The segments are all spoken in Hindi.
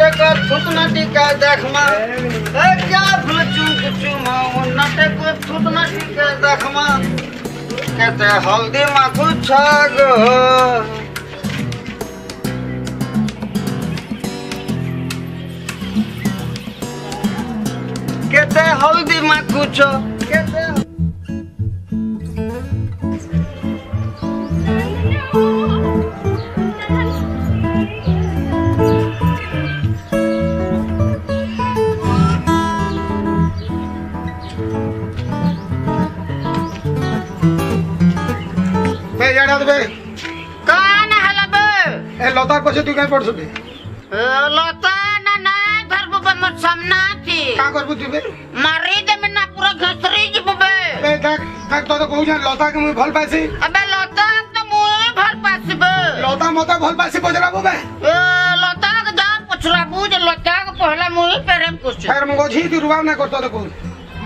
नाटक थुतना टीका देखमा क्या भूल चूक चुमा नाटक थुतना टीका देखमा कहते हल्दी माखू छाग कहते हल्दी माखू छ कहते लता पछे तू काय पड़छ बे लता ना ना घर बबे मोर सामना थी का करबु तू बे मारी दे में ना पूरा घसरी जब बे बे देख तो कहू जा लता के मुई भल पासी अबे लता तो मुई भल पासी बे लता मते भल पासी बजराबो बे लता के जा पछराबू जे लता के पहला मुई प्रेम कुछ खैर मंगोजी तू रुबाब ना करतो तो कहू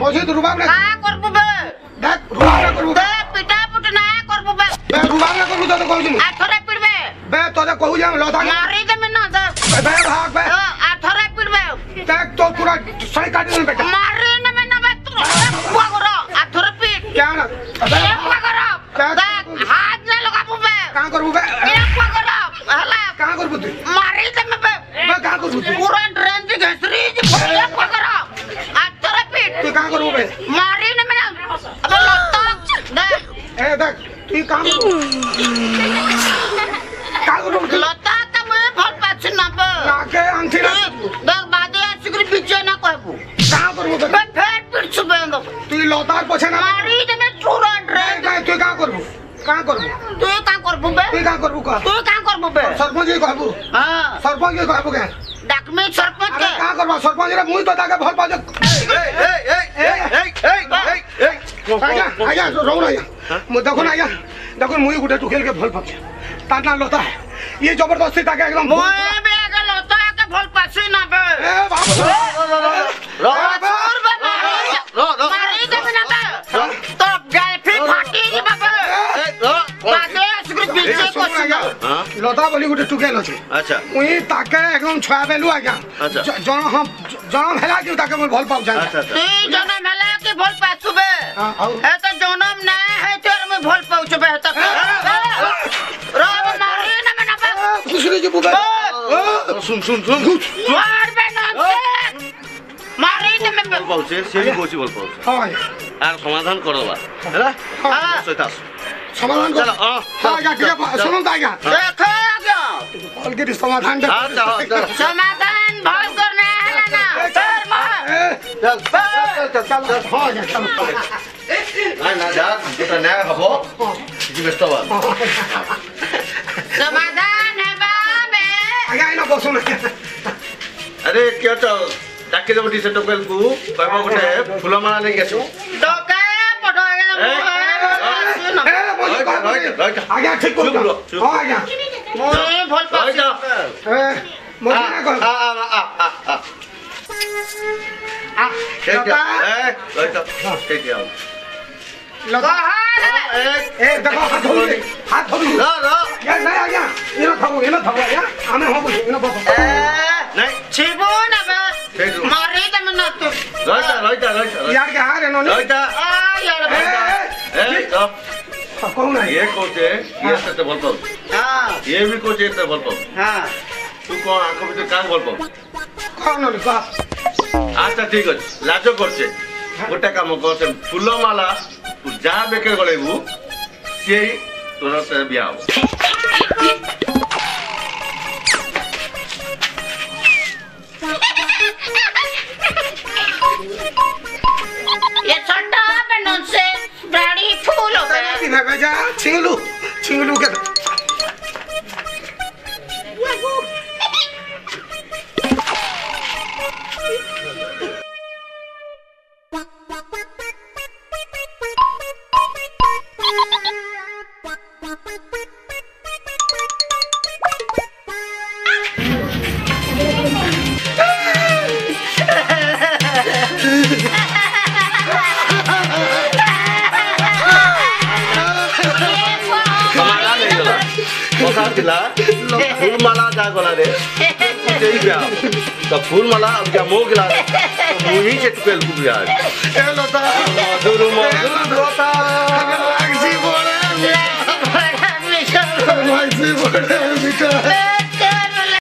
मोजी तू रुबाब ना का करबू बे देख रुबाब ना करबू बे पिटा पुट ना करबू बे रुबाब ना करबू तो कहू जी आथरे पिड़बे बे तो कहू जा लता मारी दे में ना जा बे भाग बे आथरे पिड़बे देख तो पूरा सही काट दे बेटा मारी ने में ना बे तू पगरो आथरे पिट क्या ना अबे पगरो देख हाथ ना लगाबू बे का करबू बे पगरो हला का करबू तू मारी दे में बे का करबू तू पूरा ड्रेन की घसरी जी पगरो आथरे पिट तू का करबू बे मारी ने में ना अबे लता देख ए देख तू काम का करबू लता त मैं भल पाछ ना बे नाके अंठी ना देख बादे आसिकरी पीछे ना कहबू का करबू बे बे फेट पिट सुबे दो तू लतार पछे ना मारी दे में पूरा ड्रेन तू का करबू का करबू तू का करबू बे तू का करबू का तू का करबू बे सरपंच जी कहबू हां सरपंच जी कहबू के डाकमी सरपंच अरे के का करबा सरपंच रे मुई तो ताके भल पाजे आया रो ना आया मु देखो ना आया देखो मुई गुटे टुकेल के भल पाजे ताना लता है ये जबरदस्ती ताके एकदम मोए बे अगर लता के भल पाछी ना बे ए बाबू रो मारी दे में ना बे तो गायफी फाटी जी बाबे बादे आसिकरी पीछे को लता बोली गुटे टुकेल अछि अच्छा मुई ताके एकदम छुआ बेलु आज्ञा जन हम जनम हेला कि ताके मैं भल पाउ जाय अच्छा तू जनम हेला के भल पाछू बे ए तो जनम ना है तेरे में भल पाउछ बे त रो मारी ना में ना बे खुशी जी बुबे सुन मार बे ना मारी दे में বল পাউছে সেই বসি বল পাউছে হয় আর সমাধান করবা হেলা সেটা समाधान चलो हां आज्ञा के सुनो त आज्ञा देखो आज्ञा बोल के समाधान दे समाधान भल करना है ना सर मां चल हां आज्ञा चल না যা যেটা ন্যায় হবো জিজ্ঞেস করবা समाधान है बाबे आज्ञा इना बसो ना আরে কি হতো ডাকে যাব টি সেট কইল কু কইবা গটে ফুলমালা নেই গেছো डोका पटो आज्ञा ठीक कर हां आज्ञा मोए भल पाछ ए मोदी ना कर लता ठीक है लता ए देखो हाथ धो ला या नहीं आज्ञा ये ना थाबो आज्ञा हमें हो बोल ये ना बाबा नहीं छिबो ना बे मारी दे में ना तू रोइता यार के हां रे नो रोइता आ यार ए तो कौन है ये कोचे ये से बोल पाऊ हां ये भी कोचे से बोल पाऊ हां तू कौन आंख में कान बोल पाऊ कौन है का अच्छा ठीक है लाजो करछे गोटे काम करछे फूलमाला तू जा बेके गलेबू से तोर से बियाह ये छोटा बनन से बड़ी फूल हो गए कि ना बेजा छिंगलू के समाधान नहीं होला फूल माला जा गला रे तेई बिया तो फूल माला अब जा मो गिला तो मुही के टुकेल कु बिया ए लता मधुर मधुर लता लागसी बोले लागसी बोले बिका